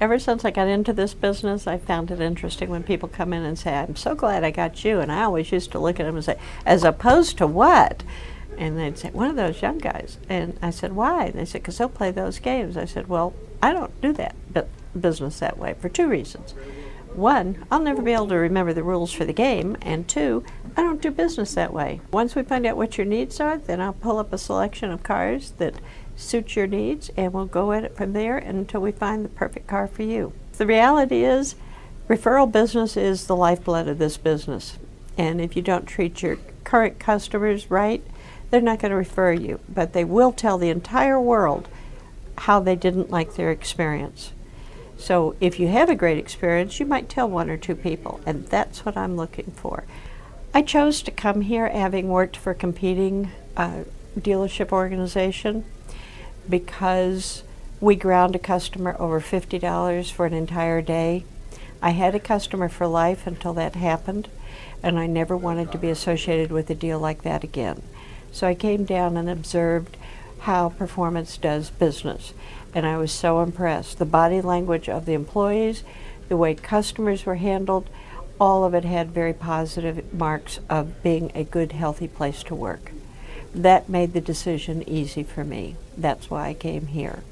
ever since I got into this business, I found it interesting when people come in and say, I'm so glad I got you. And I always used to look at them and say, as opposed to what? And they'd say, one of those young guys. And I said, why? And they said, because they'll play those games. I said, well, I don't do that business that way for two reasons. One, I'll never be able to remember the rules for the game, and two, I don't do business that way. Once we find out what your needs are, then I'll pull up a selection of cars that suit your needs, and we'll go at it from there until we find the perfect car for you. The reality is, referral business is the lifeblood of this business, and if you don't treat your current customers right, they're not going to refer you, but they will tell the entire world how they didn't like their experience. So if you have a great experience, you might tell one or two people, and that's what I'm looking for. I chose to come here having worked for a competing dealership organization because we ground a customer over $50 for an entire day. I had a customer for life until that happened, and I never wanted to be associated with a deal like that again. So I came down and observed how Performance does business. And I was so impressed. The body language of the employees, the way customers were handled, all of it had very positive marks of being a good, healthy place to work. That made the decision easy for me. That's why I came here.